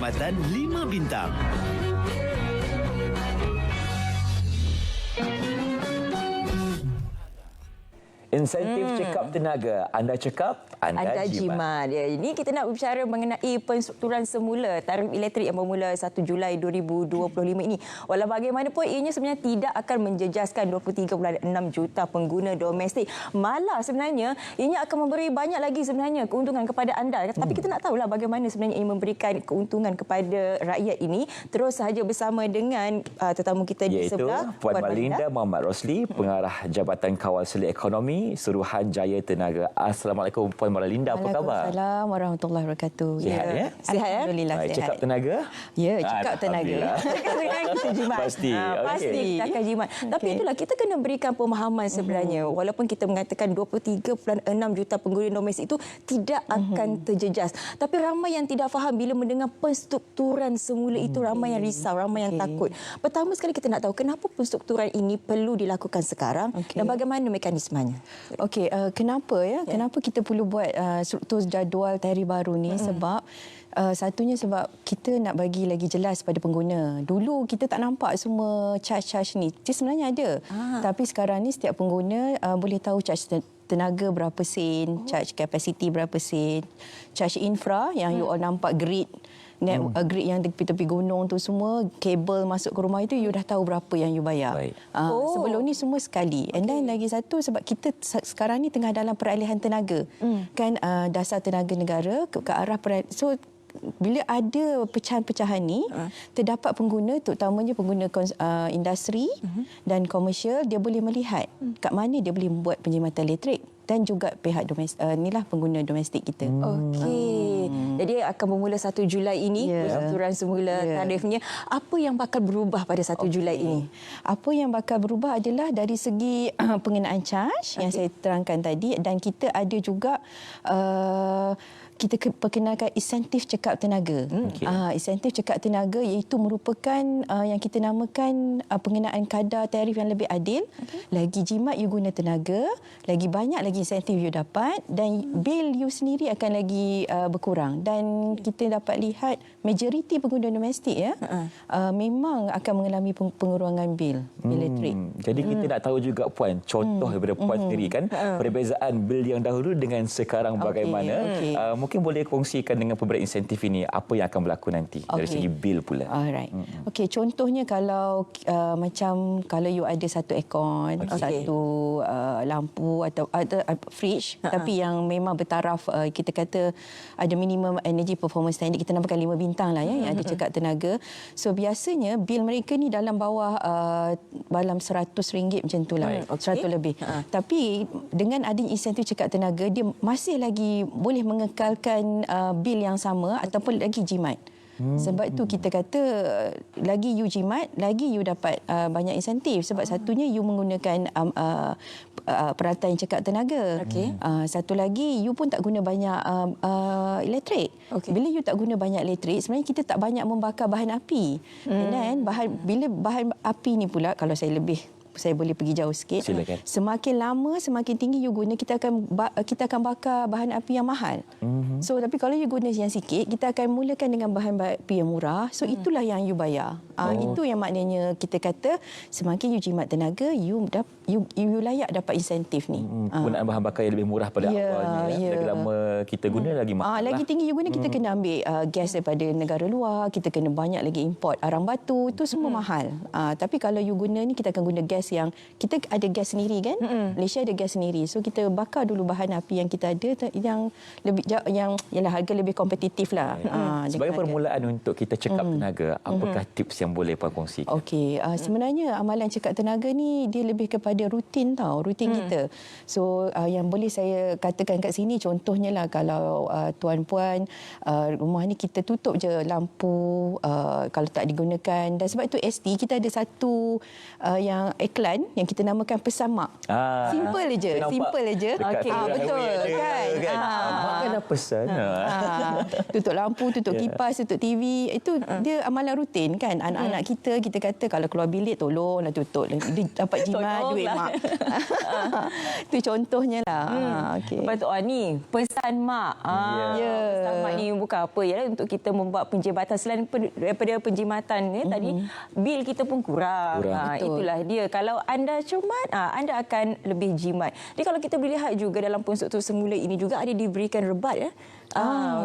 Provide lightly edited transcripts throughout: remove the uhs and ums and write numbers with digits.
Perkhidmatan 5 Bintang. Insentif cekap tenaga. Anda cekap, anda jimat. Ya, ini kita nak berbicara mengenai penstrukturan semula tarif elektrik yang bermula 1 Julai 2025 ini. Walau bagaimanapun, ianya sebenarnya tidak akan menjejaskan 23.6 juta pengguna domestik. Malah sebenarnya, ianya akan memberi banyak lagi sebenarnya keuntungan kepada anda. Tapi kita nak tahulah bagaimana sebenarnya ia memberikan keuntungan kepada rakyat ini. Terus sahaja bersama dengan tetamu kita di sebelah. Puan Marlinda Muhammad Rosli, Pengarah Jabatan Kawal Selia Ekonomi, Suruhanjaya Tenaga. Assalamualaikum Puan Marlinda, apa khabar? Waalaikumsalam warahmatullahi wabarakatuh. Sihat ya? Sihat ya? Alhamdulillah sihat. Cekap tenaga? Ya, cekap tenaga. Cekap tenaga kita jimat. Pasti. Pasti kita akan jimat. Tapi itulah kita kena berikan pemahaman sebenarnya. Walaupun kita mengatakan 23.6 juta pengguna domestik itu tidak akan terjejas. Tapi ramai yang tidak faham bila mendengar penstrukturan semula itu, ramai yang risau, ramai yang takut. Pertama sekali kita nak tahu kenapa penstrukturan ini perlu dilakukan sekarang dan bagaimana mekanismenya. Okey, kenapa ya? Kenapa kita perlu buat struktur jadual tarikh baru ni? Sebab satunya sebab kita nak bagi lagi jelas pada pengguna. Dulu kita tak nampak semua charge-charge ni. Dia sebenarnya ada. Tapi sekarang ni setiap pengguna boleh tahu charge tenaga berapa sen, charge capacity berapa sen, charge infra yang you all nampak grid. Grid yang tepi-tepi gunung tu semua, kabel masuk ke rumah itu, you dah tahu berapa yang you bayar. Sebelum ni semua sekali. And then lagi satu, sebab kita sekarang ni tengah dalam peralihan tenaga. Kan dasar tenaga negara ke arah so bila ada pecahan-pecahan ni, terdapat pengguna, terutamanya pengguna industri dan komersial, dia boleh melihat kat mana dia boleh membuat penjimatan elektrik. Dan juga pihak domestik, inilah pengguna domestik kita. Okey. Jadi akan bermula 1 Julai ini, penstrukturan semula tarifnya. Apa yang bakal berubah pada 1 Julai ini? Apa yang bakal berubah adalah dari segi pengenaan charge yang saya terangkan tadi, dan kita ada juga kita perkenalkan insentif cekap tenaga. Insentif cekap tenaga iaitu merupakan yang kita namakan pengenaan kadar tarif yang lebih adil. Lagi jimat you guna tenaga, lagi banyak lagi insentif you dapat, dan bil you sendiri akan lagi berkurang. Dan kita dapat lihat majoriti pengguna domestik memang akan mengalami pengurangan bil elektrik. Jadi kita nak tahu juga Puan, contoh daripada Puan sendiri kan, perbezaan bil yang dahulu dengan sekarang bagaimana. Mungkin boleh kongsikan dengan pemberian insentif ini apa yang akan berlaku nanti dari segi bil pula. Alright. Okey, contohnya kalau macam kalau you ada satu aircon, satu lampu atau ada fridge, tapi yang memang bertaraf, kita kata ada minimum energy performance standard, kita namakan 5 bintang lah ya, yang ada cekap tenaga. So biasanya bil mereka ni dalam bawah dalam RM100 macam tu lah, 100 lebih. Tapi dengan adanya insentif cekap tenaga, dia masih lagi boleh mengekalkan bil yang sama ataupun lagi jimat. Sebab itu kita kata lagi you jimat, lagi you dapat banyak insentif. Sebab satunya you menggunakan peralatan yang cekap tenaga. Satu lagi, you pun tak guna banyak elektrik. Bila you tak guna banyak elektrik, sebenarnya kita tak banyak membakar bahan api. Dan bila bahan api ni pula, kalau saya boleh pergi jauh sikit. Silakan. Semakin lama, semakin tinggi you guna, kita akan bakar bahan api yang mahal. So tapi kalau you guna yang sikit, kita akan mulakan dengan bahan api yang murah. So itulah yang you bayar. Itu yang maknanya kita kata semakin you jimat tenaga, you layak dapat insentif ni. Penggunaan bahan bakar yang lebih murah pada awalnya. Lagi lama kita guna lagi mahal. Lagi tinggi you guna, kita kena ambil gas daripada negara luar, kita kena banyak lagi import arang batu, itu semua mahal. Tapi kalau you guna ni, kita akan guna gas yang kita ada gas sendiri kan. Malaysia ada gas sendiri. So kita bakar dulu bahan api yang kita ada yang lebih ialah harga lebih kompetitif lah. Sebagai permulaan untuk kita cekap tenaga, apakah tips yang boleh Puan kongsikan? Okey, sebenarnya amalan cekap tenaga ni dia lebih kepada rutin kita. So yang boleh saya katakan kat sini, contohnya lah kalau tuan-puan rumah ni kita tutup je lampu kalau tak digunakan, dan sebab itu ST kita ada satu yang iklan yang kita namakan pesan mak. Simple je, simple je. Okey. Betul kan? Mak kan dah pesan. Tutup lampu, tutup kipas, tutup TV. Itu dia amalan rutin kan. Anak-anak kita kata kalau keluar bilik tolonglah tutup. Dia dapat jimat duit mak. Itu contohnya lah. Okay. Lepas tu ni pesan mak. Pesan mak ni bukan apa ya, untuk kita membuat penjimatan. Selain daripada penjimatan tadi, bil kita pun kurang. Itulah dia. Kalau anda cermat, anda akan lebih jimat. Jadi kalau kita boleh lihat juga dalam penstruktur semula ini juga ada diberikan rebat ya.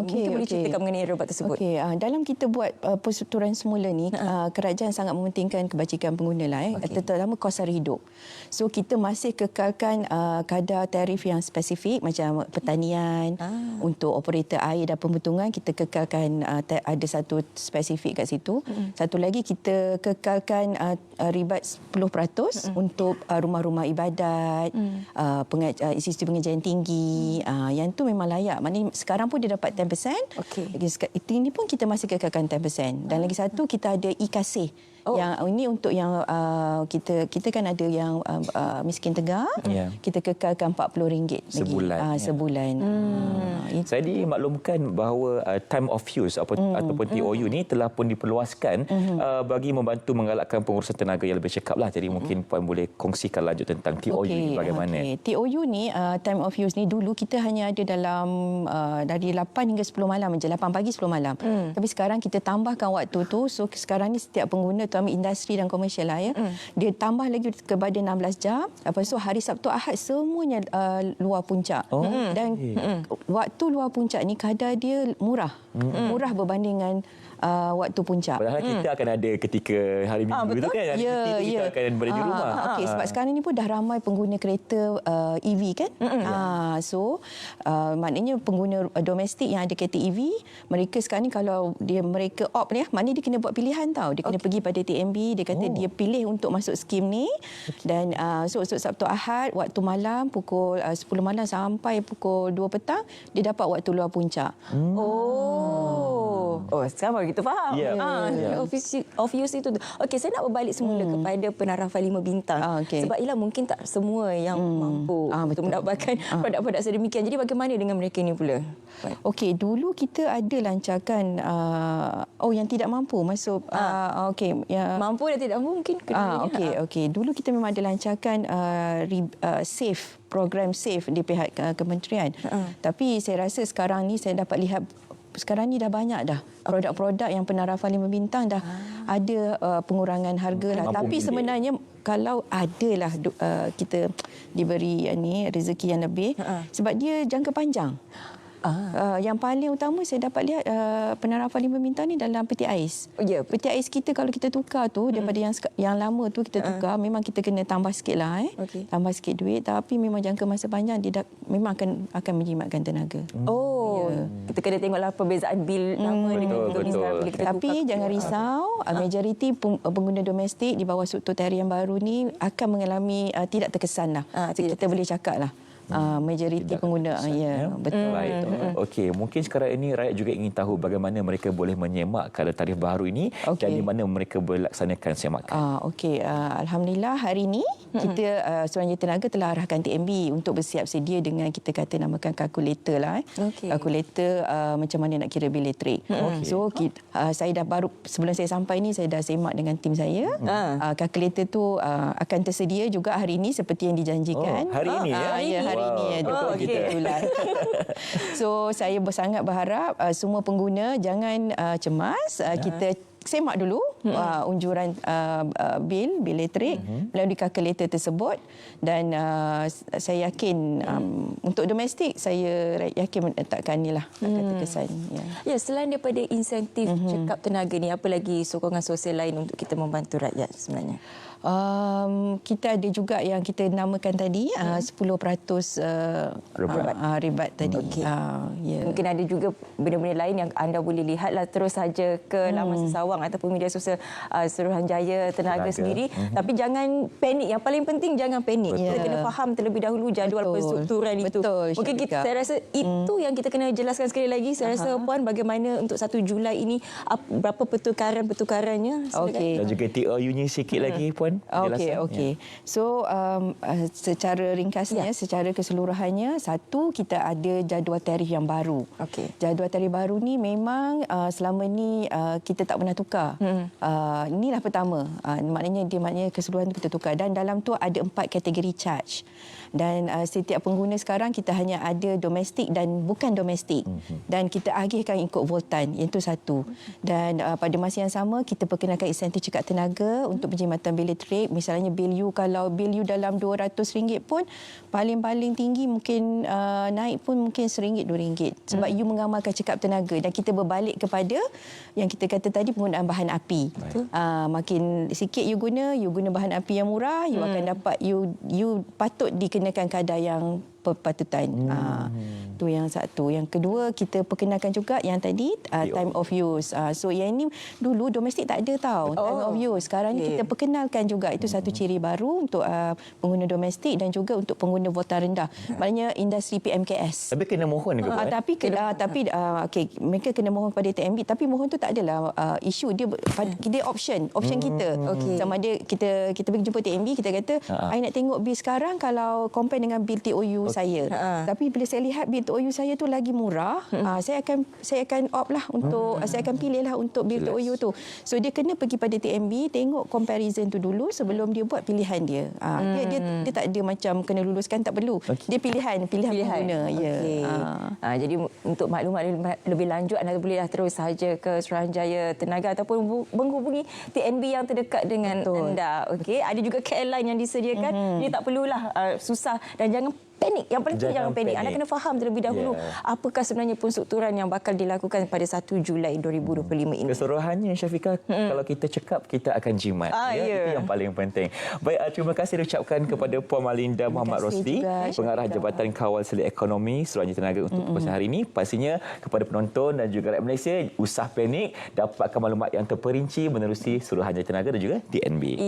Kita boleh ceritakan mengenai rebat tersebut. Dalam kita buat penstrukturan semula ni, kerajaan sangat mementingkan kebajikan pengguna lah, terutama kos sara hidup. So kita masih kekalkan kadar tarif yang spesifik macam pertanian, untuk operator air dan pembetungan kita kekalkan ada satu spesifik kat situ. Satu lagi kita kekalkan ribat 10% untuk rumah-rumah ibadat, institusi pengajian tinggi. Yang tu memang layak. Maknanya sekarang pun dia dapat 10%. Ini pun kita masih kekalkan 10%. Dan lagi satu kita ada e-kasih. Yang ini untuk yang kita kan ada yang miskin tegak, kita kekalkan RM40 sebulan. Saya dimaklumkan bahawa time of use ataupun TOU ni telah pun diperluaskan bagi membantu menggalakkan pengurusan tenaga yang lebih cekap lah. Jadi mungkin Puan boleh kongsikan lanjut tentang TOU ni bagaimana. TOU ni time of use ni dulu kita hanya ada dalam dari 8 hingga 10 malam je, 8 pagi 10 malam. Tapi sekarang kita tambahkan waktu tu, so sekarang ni setiap pengguna terutama industri dan komersial lah ya, dia tambah lagi kepada 16 jam. Lepas tu hari Sabtu Ahad semuanya luar puncak. Dan waktu luar puncak ni kadar dia murah berbandingan waktu puncak. Padahal kita akan ada ketika hari Minggu tu kan, hari cuti kita akan berada di rumah. Sebab sekarang ni pun dah ramai pengguna kereta EV kan. So maknanya pengguna domestik yang ada kereta EV, mereka sekarang ni kalau mereka opt ni, maknanya dia kena buat pilihan tau. Dia kena pergi pada TMB, dia kata dia pilih untuk masuk skim ni. Dan so Sabtu Ahad waktu malam pukul 10 malam sampai pukul 2 petang dia dapat waktu luar puncak. Sekarang kita faham. Of use itu. Okey, saya nak berbalik semula kepada penarafan 5 bintang. Sebab ialah mungkin tak semua yang mampu untuk mendapatkan produk-produk sedemikian. Jadi bagaimana dengan mereka ini pula? Okey, dulu kita ada lancarkan yang tidak mampu masuk. Mampu dan tidak mampu mungkin. Okey. Dulu kita memang ada lancarkan SAFE, program SAFE di pihak kementerian. Tapi saya rasa sekarang ni saya dapat lihat sekarang ni dah banyak dah produk-produk yang penarafan 5 bintang dah ada pengurangan harga lah. Tapi sebenarnya kalau adalah kita diberi rezeki yang lebih, sebab dia jangka panjang. Yang paling utama saya dapat lihat penarafan 5 bintang ni dalam peti ais. Peti ais kita kalau kita tukar tu daripada yang lama tu kita tukar, memang kita kena tambah sikit lah tambah sikit duit, tapi memang jangka masa panjang dia memang akan menjimatkan tenaga. Kita kena tengoklah perbezaan bil lama dengan bil sekarang bila kita tukar. Tapi jangan risau, majoriti pengguna domestik di bawah struktur tarikh yang baru ni akan mengalami tidak terkesan lah. Kita boleh cakap lah. Majoriti pengguna betul. Baik. Okey, mungkin sekarang ini rakyat juga ingin tahu bagaimana mereka boleh menyemak kadar tarif baru ini dan di mana mereka boleh laksanakan semakan. Alhamdulillah hari ini kita Suruhanjaya Tenaga telah arahkan TMB untuk bersiap sedia dengan kita namakan kalkulator lah. Kalkulator macam mana nak kira bil elektrik. So saya dah baru sebelum saya sampai ni saya dah semak dengan tim saya. Kalkulator tu akan tersedia juga hari ini seperti yang dijanjikan. Hari ini hari ini bulan. So saya sangat berharap semua pengguna jangan cemas. Kita semak dulu unjuran bil elektrik melalui kalkulator tersebut, dan saya yakin untuk domestik saya yakin takkan akan terkesan. Selain daripada insentif cekap tenaga ni, apa lagi sokongan sosial lain untuk kita membantu rakyat sebenarnya? Kita ada juga yang kita namakan tadi 10% ribat tadi. Mungkin ada juga benda-benda lain yang anda boleh lihatlah terus saja ke laman Sesawan gawang ataupun media sosial Suruhanjaya Tenaga sendiri. Tapi jangan panik. Yang paling penting jangan panik. Kita kena faham terlebih dahulu jadual penstrukturan itu. Mungkin saya rasa itu yang kita kena jelaskan sekali lagi. Saya rasa Puan, bagaimana untuk 1 Julai ini, berapa pertukarannya? Dan juga TOU-nya sikit lagi Puan. Okey. So secara ringkasnya, secara keseluruhannya, satu, kita ada jadual tarif yang baru. Jadual tarif baru ni memang selama ni kita tak pernah tukar. Inilah pertama. Maknanya keseluruhan kita tukar, dan dalam tu ada 4 kategori charge. Dan setiap pengguna sekarang kita hanya ada domestik dan bukan domestik. Dan kita agihkan ikut voltan. Itu satu. Dan pada masa yang sama kita perkenalkan insentif cekap tenaga untuk penjimatan bil elektrik. Misalnya bil you, kalau bil you dalam RM200 pun paling-paling tinggi mungkin naik pun mungkin RM1, RM2. Sebab you mengamalkan cekap tenaga, dan kita berbalik kepada yang kita kata tadi, penggunaan bahan api. Makin sikit you guna bahan api yang murah, you akan dapat you patut dikenakan kadar yang perpatutan. Tu yang satu. Yang kedua, kita perkenalkan juga yang tadi time of use. So yang ini dulu domestik tak ada tau, time of use. Sekarang ni kita perkenalkan juga. Itu satu ciri baru untuk pengguna domestik dan juga untuk pengguna voltan rendah. Maknanya industri PMKS. Tapi kena mohon ke? Tapi mereka kena mohon pada TNB, tapi mohon tu tak adalah isu, dia option kita. Sama ada kita pergi jumpa TNB, kita kata I nak tengok bil sekarang kalau compare dengan bil TOU saya. Tapi bila saya lihat bil TOU saya tu lagi murah, saya akan opt lah untuk saya akan pilih lah untuk bil TOU tu. So dia kena pergi pada TNB, tengok comparison tu dulu sebelum dia buat pilihan dia. Dia tak ada macam kena luluskan, tak perlu. Dia pilihan pengguna. Jadi untuk maklumat lebih lanjut, anda bolehlah terus sahaja ke Suruhanjaya Tenaga ataupun menghubungi TNB yang terdekat dengan anda. Ada juga KL Line yang disediakan. Jadi tak perlulah susah, dan jangan panik. Yang penting jangan panik. Anda kena faham terlebih dahulu apakah sebenarnya penstrukturan yang bakal dilakukan pada 1 Julai 2025 ini. Keseluruhannya Syafiqah, kalau kita cekap, kita akan jimat. Itu yang paling penting. Baik, terima kasih diucapkan kepada Puan Malinda Muhammad Rosli, Pengarah Jabatan Kawal Selia Ekonomi Suruhanjaya Tenaga untuk perkongsian hari ini. Pastinya kepada penonton dan juga rakyat Malaysia, usah panik, dapatkan maklumat yang terperinci menerusi Suruhanjaya Tenaga dan juga DNB.